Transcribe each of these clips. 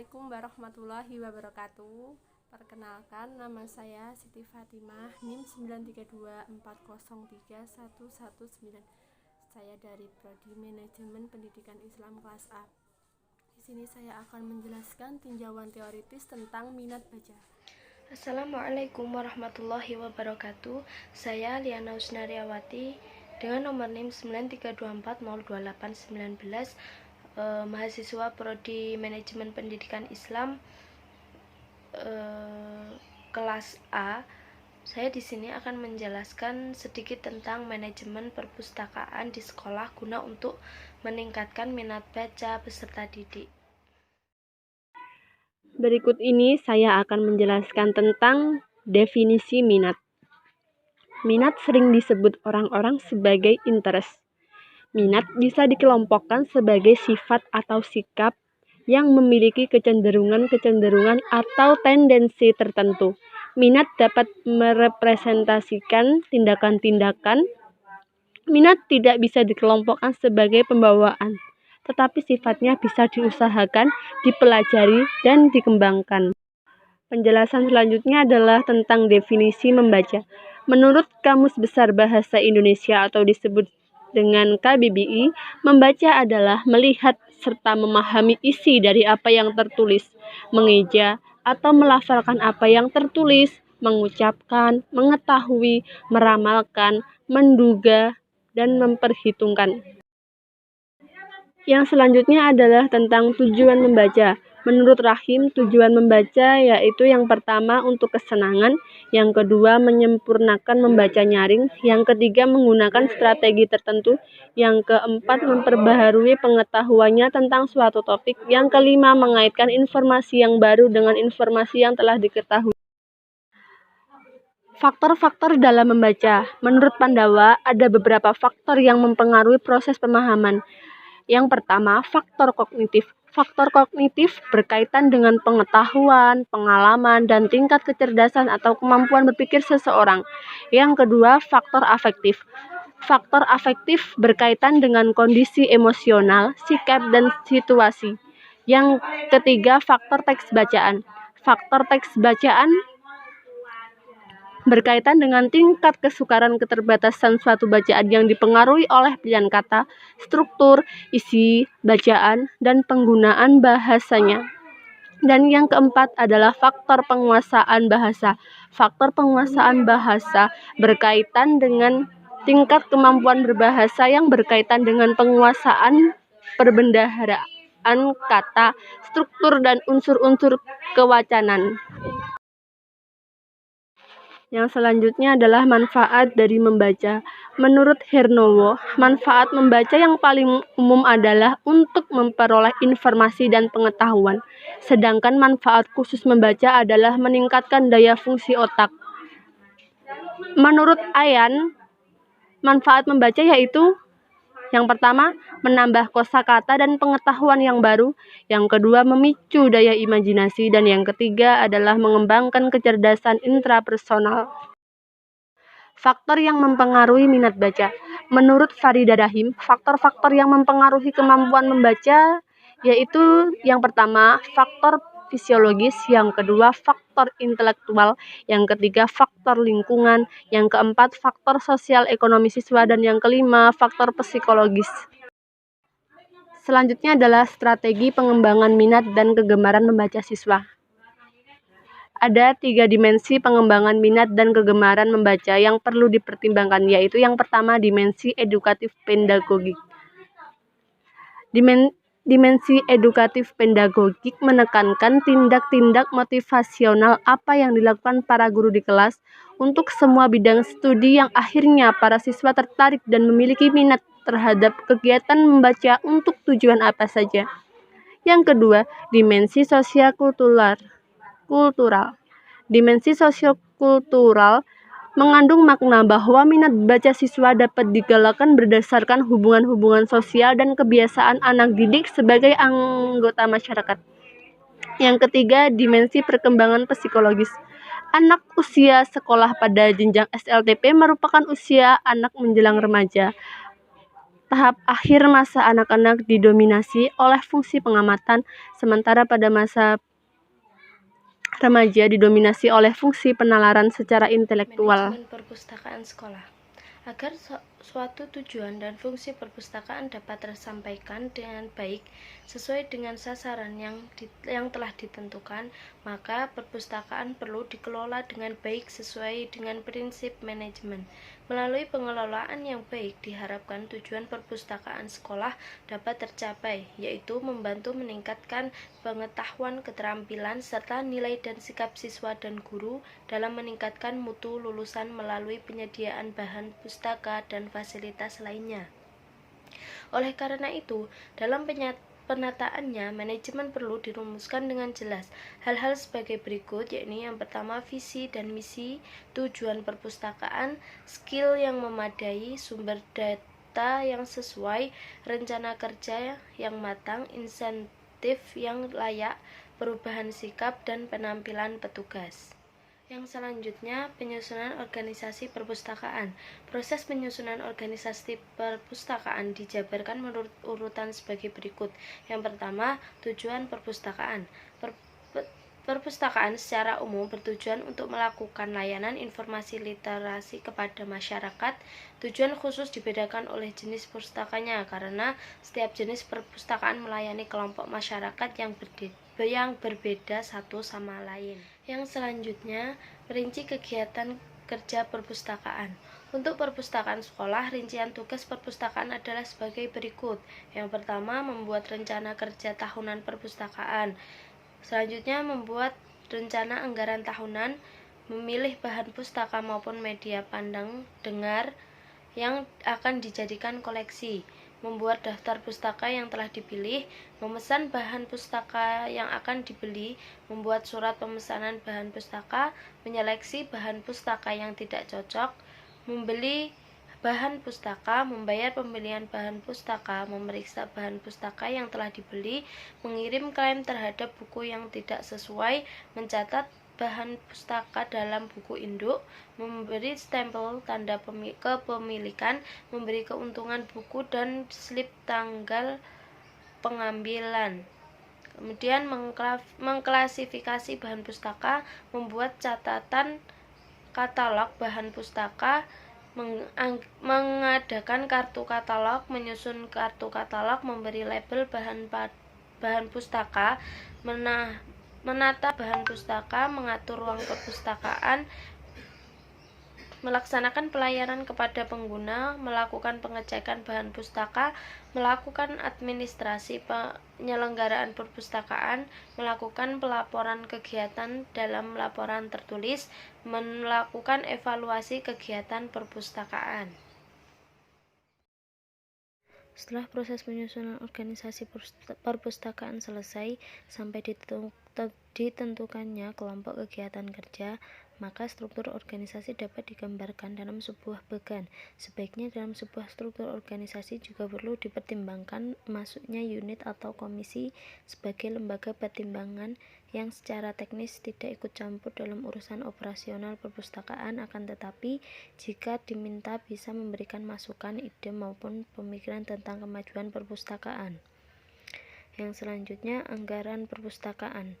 Assalamualaikum warahmatullahi wabarakatuh. Perkenalkan, nama saya Siti Fatimah, NIM 932403119. Saya dari Prodi Manajemen Pendidikan Islam kelas A. Di sini saya akan menjelaskan tinjauan teoritis tentang minat baca. Assalamualaikum warahmatullahi wabarakatuh. Saya Liana Usnariawati dengan nomor NIM 932402819, mahasiswa Prodi Manajemen Pendidikan Islam kelas A. Saya di sini akan menjelaskan sedikit tentang manajemen perpustakaan di sekolah guna untuk meningkatkan minat baca peserta didik. Berikut ini saya akan menjelaskan tentang definisi minat. Minat sering disebut orang-orang sebagai interest. Minat bisa dikelompokkan sebagai sifat atau sikap yang memiliki kecenderungan atau tendensi tertentu. Minat dapat merepresentasikan tindakan-tindakan. Minat tidak bisa dikelompokkan sebagai pembawaan, tetapi sifatnya bisa diusahakan, dipelajari, dan dikembangkan. Penjelasan selanjutnya adalah tentang definisi membaca. Menurut Kamus Besar Bahasa Indonesia atau disebut dengan KBBI, membaca adalah melihat serta memahami isi dari apa yang tertulis, mengeja atau melafalkan apa yang tertulis, mengucapkan, mengetahui, meramalkan, menduga, dan memperhitungkan. Yang selanjutnya adalah tentang tujuan membaca. Menurut Rahim, tujuan membaca yaitu yang pertama untuk kesenangan, yang kedua menyempurnakan membaca nyaring, yang ketiga menggunakan strategi tertentu, yang keempat memperbaharui pengetahuannya tentang suatu topik, yang kelima mengaitkan informasi yang baru dengan informasi yang telah diketahui. Faktor-faktor dalam membaca. Menurut Pandawa, ada beberapa faktor yang mempengaruhi proses pemahaman. Yang pertama, faktor kognitif. Faktor kognitif berkaitan dengan pengetahuan, pengalaman, dan tingkat kecerdasan atau kemampuan berpikir seseorang. Yang kedua, faktor afektif. Faktor afektif berkaitan dengan kondisi emosional, sikap, dan situasi. Yang ketiga, faktor teks bacaan. Faktor teks bacaan berkaitan dengan tingkat kesukaran keterbatasan suatu bacaan yang dipengaruhi oleh pilihan kata, struktur, isi bacaan, dan penggunaan bahasanya. Dan yang keempat adalah faktor penguasaan bahasa. Faktor penguasaan bahasa berkaitan dengan tingkat kemampuan berbahasa yang berkaitan dengan penguasaan perbendaharaan kata, struktur, dan unsur-unsur kewacanan. Yang selanjutnya adalah manfaat dari membaca. Menurut Hernowo, manfaat membaca yang paling umum adalah untuk memperoleh informasi dan pengetahuan. Sedangkan manfaat khusus membaca adalah meningkatkan daya fungsi otak. Menurut Ayan, manfaat membaca yaitu yang pertama, menambah kosakata dan pengetahuan yang baru. Yang kedua, memicu daya imajinasi. Dan yang ketiga adalah mengembangkan kecerdasan intrapersonal. Faktor yang mempengaruhi minat baca. Menurut Farida Rahim, faktor-faktor yang mempengaruhi kemampuan membaca yaitu yang pertama, faktor fisiologis, yang kedua faktor intelektual, yang ketiga faktor lingkungan, yang keempat faktor sosial ekonomi siswa, dan yang kelima faktor psikologis. Selanjutnya adalah strategi pengembangan minat dan kegemaran membaca siswa. Ada 3 dimensi pengembangan minat dan kegemaran membaca yang perlu dipertimbangkan, yaitu yang pertama dimensi edukatif pedagogik. Dimensi edukatif pedagogik menekankan tindak-tindak motivasional apa yang dilakukan para guru di kelas untuk semua bidang studi yang akhirnya para siswa tertarik dan memiliki minat terhadap kegiatan membaca untuk tujuan apa saja. Yang kedua, dimensi sosial-kultural. Dimensi sosiokultural mengandung makna bahwa minat baca siswa dapat digalakkan berdasarkan hubungan-hubungan sosial dan kebiasaan anak didik sebagai anggota masyarakat. Yang ketiga, dimensi perkembangan psikologis. Anak usia sekolah pada jenjang SLTP merupakan usia anak menjelang remaja. tahap akhir masa anak-anak didominasi oleh fungsi pengamatan, sementara pada masa remaja didominasi oleh fungsi penalaran secara intelektual. Manajemen perpustakaan sekolah. Agar suatu tujuan dan fungsi perpustakaan dapat tersampaikan dengan baik sesuai dengan sasaran yang telah ditentukan, maka perpustakaan perlu dikelola dengan baik sesuai dengan prinsip manajemen. Melalui pengelolaan yang baik diharapkan tujuan perpustakaan sekolah dapat tercapai, yaitu membantu meningkatkan pengetahuan, keterampilan, serta nilai dan sikap siswa dan guru dalam meningkatkan mutu lulusan melalui penyediaan bahan pustaka dan fasilitas lainnya. Oleh karena itu, dalam penataannya, manajemen perlu dirumuskan dengan jelas. Hal-hal sebagai berikut, yakni yang pertama visi dan misi, tujuan perpustakaan, skill yang memadai, sumber data yang sesuai, rencana kerja yang matang, insentif yang layak, perubahan sikap, dan penampilan petugas. Yang selanjutnya, penyusunan organisasi perpustakaan. Proses penyusunan organisasi perpustakaan dijabarkan menurut urutan sebagai berikut. Yang pertama, tujuan perpustakaan. Perpustakaan secara umum bertujuan untuk melakukan layanan informasi literasi kepada masyarakat. Tujuan khusus dibedakan oleh jenis pustakanya karena setiap jenis perpustakaan melayani kelompok masyarakat yang berbeda satu sama lain. Yang selanjutnya, rinci kegiatan kerja perpustakaan. Untuk perpustakaan sekolah, rincian tugas perpustakaan adalah sebagai berikut. Yang pertama, membuat rencana kerja tahunan perpustakaan. Selanjutnya, membuat rencana anggaran tahunan, memilih bahan pustaka maupun media pandang dengar yang akan dijadikan koleksi, membuat daftar pustaka yang telah dipilih, memesan bahan pustaka yang akan dibeli, membuat surat pemesanan bahan pustaka, menyeleksi bahan pustaka yang tidak cocok, membeli bahan pustaka, membayar pembelian bahan pustaka, memeriksa bahan pustaka yang telah dibeli, mengirim klaim terhadap buku yang tidak sesuai, mencatat bahan pustaka dalam buku induk, memberi stempel tanda kepemilikan, memberi keuntungan buku dan slip tanggal pengambilan. Kemudian mengklasifikasi bahan pustaka, membuat catatan katalog bahan pustaka, mengadakan kartu katalog, menyusun kartu katalog, memberi label bahan pustaka, menata bahan pustaka, mengatur ruang perpustakaan, melaksanakan pelayanan kepada pengguna, melakukan pengecekan bahan pustaka, melakukan administrasi penyelenggaraan perpustakaan, melakukan pelaporan kegiatan dalam laporan tertulis, melakukan evaluasi kegiatan perpustakaan. Setelah proses penyusunan organisasi perpustakaan selesai sampai ditentukannya kelompok kegiatan kerja, maka struktur organisasi dapat digambarkan dalam sebuah bagan. Sebaiknya dalam sebuah struktur organisasi juga perlu dipertimbangkan masuknya unit atau komisi sebagai lembaga pertimbangan yang secara teknis tidak ikut campur dalam urusan operasional perpustakaan, akan tetapi jika diminta bisa memberikan masukan, ide maupun pemikiran tentang kemajuan perpustakaan. Yang selanjutnya, anggaran perpustakaan.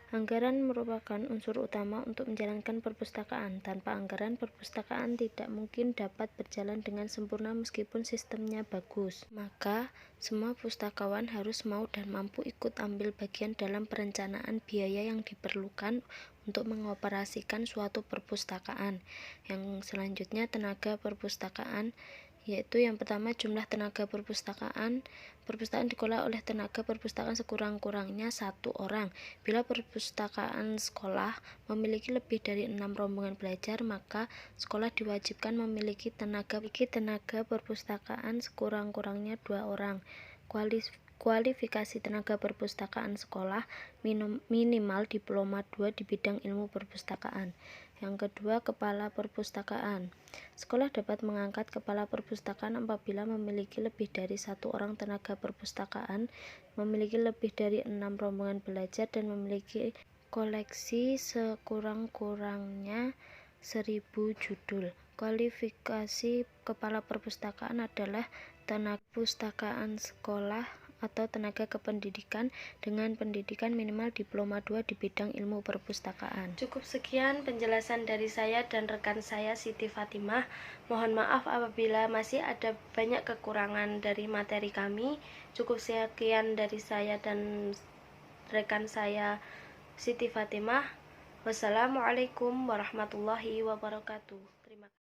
Anggaran merupakan unsur utama untuk menjalankan perpustakaan. Tanpa anggaran, perpustakaan tidak mungkin dapat berjalan dengan sempurna meskipun sistemnya bagus. Maka, semua pustakawan harus mau dan mampu ikut ambil bagian dalam perencanaan biaya yang diperlukan untuk mengoperasikan suatu perpustakaan. Yang selanjutnya, tenaga perpustakaan, yaitu yang pertama jumlah tenaga perpustakaan. Perpustakaan dikelola oleh tenaga perpustakaan sekurang-kurangnya 1 orang. Bila perpustakaan sekolah memiliki lebih dari 6 rombongan belajar, maka sekolah diwajibkan memiliki tenaga perpustakaan sekurang-kurangnya 2 orang. Kualifikasi tenaga perpustakaan sekolah minimal diploma 2 di bidang ilmu perpustakaan. Yang kedua, kepala perpustakaan. Sekolah dapat mengangkat kepala perpustakaan apabila memiliki lebih dari 1 orang tenaga perpustakaan, memiliki lebih dari 6 rombongan belajar, dan memiliki koleksi sekurang-kurangnya 1000 judul. Kualifikasi kepala perpustakaan adalah tenaga pustakaan sekolah atau tenaga kependidikan dengan pendidikan minimal diploma 2 di bidang ilmu perpustakaan. Cukup sekian penjelasan dari saya dan rekan saya Siti Fatimah. Mohon maaf apabila masih ada banyak kekurangan dari materi kami. Cukup sekian dari saya dan rekan saya Siti Fatimah. Wassalamualaikum warahmatullahi wabarakatuh. Terima kasih.